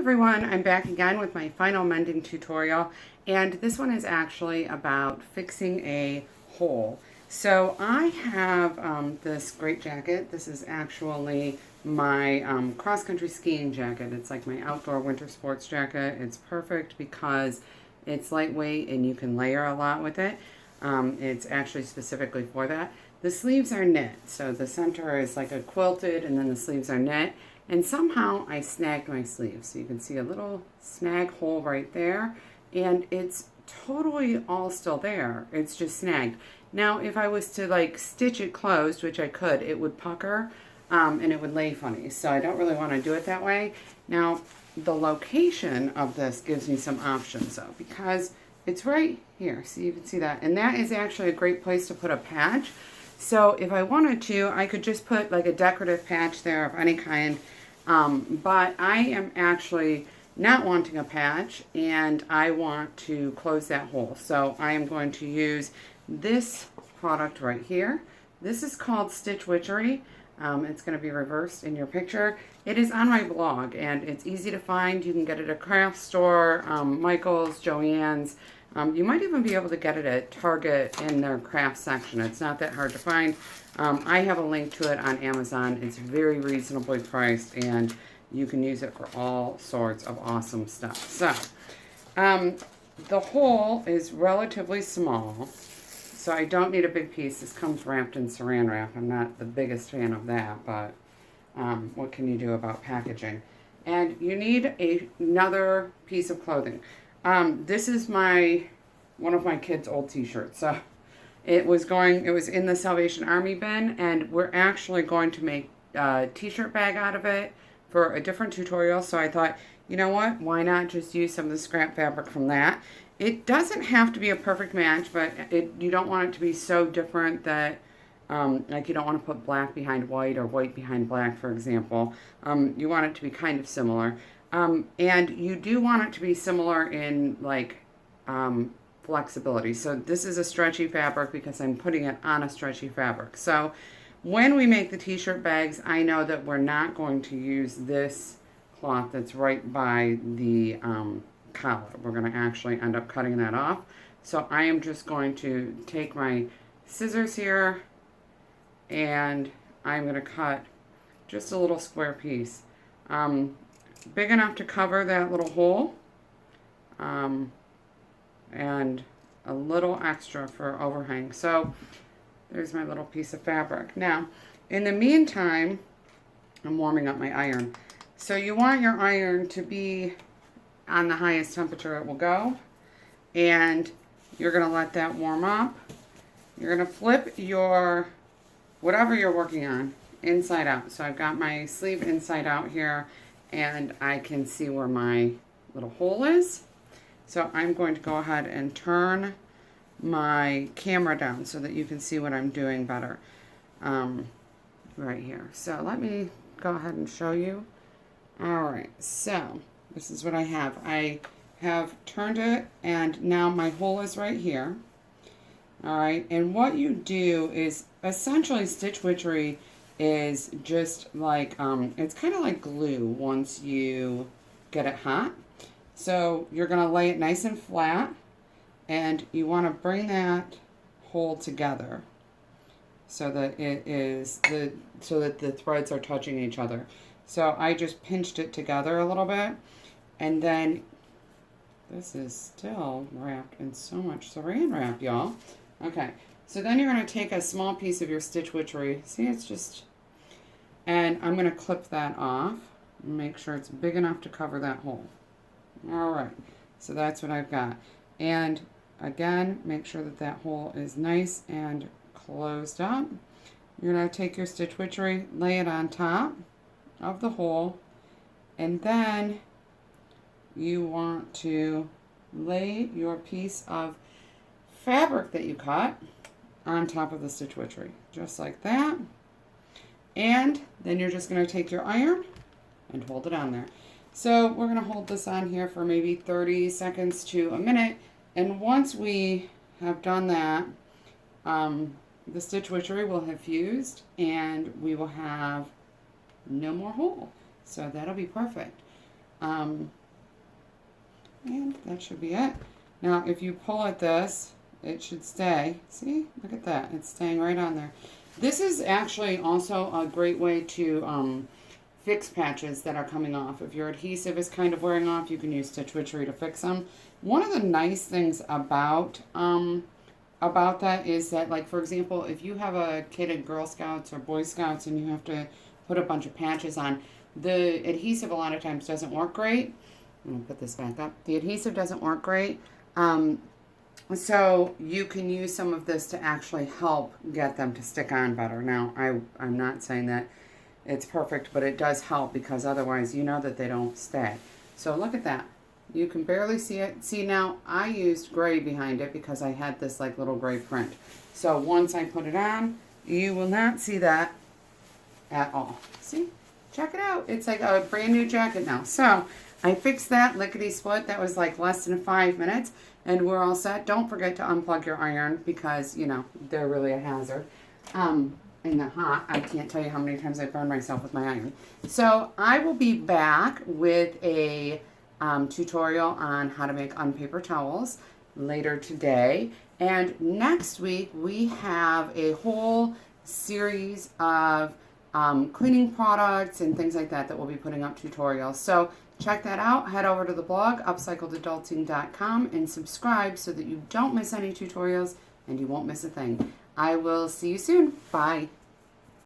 everyone, I'm back again with my final mending tutorial, and this one is actually about fixing a hole. So I have this great jacket. This is actually my cross-country skiing jacket. It's like my outdoor winter sports jacket. It's perfect because it's lightweight and you can layer a lot with it. It's actually specifically for that. The sleeves are knit, so the center is like a quilted and then the sleeves are knit. And somehow I snagged my sleeve. So you can see a little snag hole right there. And it's totally all still there. It's just snagged. Now, if I was to like stitch it closed, which I could, it would pucker and it would lay funny. So I don't really want to do it that way. Now, the location of this gives me some options though, because it's right here. So you can see that. And that is actually a great place to put a patch. So if I wanted to, I could just put like a decorative patch there of any kind. But I am actually not wanting a patch and I want to close that hole. So I am going to use this product right here. This is called Stitch Witchery. It's going to be reversed in your picture. It is on my blog and it's easy to find. You can get it at a craft store, Michael's, Joann's. You might even be able to get it at Target in their craft section. It's not that hard to find. I have a link to it on Amazon. It's very reasonably priced and you can use it for all sorts of awesome stuff. So, the hole is relatively small, so I don't need a big piece. This comes wrapped in saran wrap. I'm not the biggest fan of that, but what can you do about packaging? And you need another piece of clothing. This is one of my kids' old t-shirts. So it was in the Salvation Army bin, and we're actually going to make a t-shirt bag out of it for a different tutorial. So I thought, you know what, why not just use some of the scrap fabric from that? It doesn't have to be a perfect match, but you don't want it to be so different that like you don't want to put black behind white or white behind black, for example. You want it to be kind of similar. And you do want it to be similar in like flexibility. So this is a stretchy fabric because I'm putting it on a stretchy fabric. So when we make the t-shirt bags, I know that we're not going to use this cloth that's right by the collar. We're going to actually end up cutting that off. So I am just going to take my scissors here and I'm going to cut just a little square piece. Big enough to cover that little hole, and a little extra for overhang. So there's my little piece of fabric. Now, in the meantime, I'm warming up my iron. So you want your iron to be on the highest temperature it will go, and you're going to let that warm up. You're going to flip your whatever you're working on inside out. So I've got my sleeve inside out here, and I can see where my little hole is. So I'm going to go ahead and turn my camera down so that you can see what I'm doing better right here. So let me go ahead and show you. All right, so this is what I have. I have turned it and now my hole is right here. All right, and what you do is essentially Stitch Witchery is just like, it's kind of like glue once you get it hot. So you're going to lay it nice and flat, and you want to bring that hole together so that so that the threads are touching each other. So I just pinched it together a little bit, and then this is still wrapped in so much saran wrap, y'all. Okay, so then you're going to take a small piece of your Stitch Witchery. See, it's just, and I'm going to clip that off and make sure it's big enough to cover that hole. All right, so that's what I've got. And again, make sure that that hole is nice and closed up. You're going to take your Stitch Witchery, lay it on top of the hole, and then you want to lay your piece of fabric that you cut on top of the Stitch Witchery, just like that. And then you're just going to take your iron and hold it on there. So we're going to hold this on here for maybe 30 seconds to a minute. And once we have done that, the Stitch Witchery will have fused and we will have no more hole. So that'll be perfect. And that should be it. Now, if you pull at this, it should stay. See? Look at that. It's staying right on there. This is actually also a great way to fix patches that are coming off. If your adhesive is kind of wearing off, you can use Stitch Witchery to fix them. One of the nice things about that is that, like, for example, if you have a kid in Girl Scouts or Boy Scouts and you have to put a bunch of patches on, the adhesive a lot of times doesn't work great. I'm going to put this back up. The adhesive doesn't work great. So you can use some of this to actually help get them to stick on better. Now, I'm not saying that it's perfect, but it does help because otherwise you know that they don't stay. So look at that. You can barely see it. See, now I used gray behind it because I had this like little gray print. So once I put it on, you will not see that at all. See? Check it out. It's like a brand new jacket now. So I fixed that lickety-split. That was like less than 5 minutes. And we're all set. Don't forget to unplug your iron because, you know, they're really a hazard. In the hot, I can't tell you how many times I burned myself with my iron. So I will be back with a tutorial on how to make unpaper towels later today. And next week we have a whole series of cleaning products and things like that we'll be putting up tutorials. So check that out. Head over to the blog, upcycledadulting.com, and subscribe so that you don't miss any tutorials and you won't miss a thing. I will see you soon. Bye.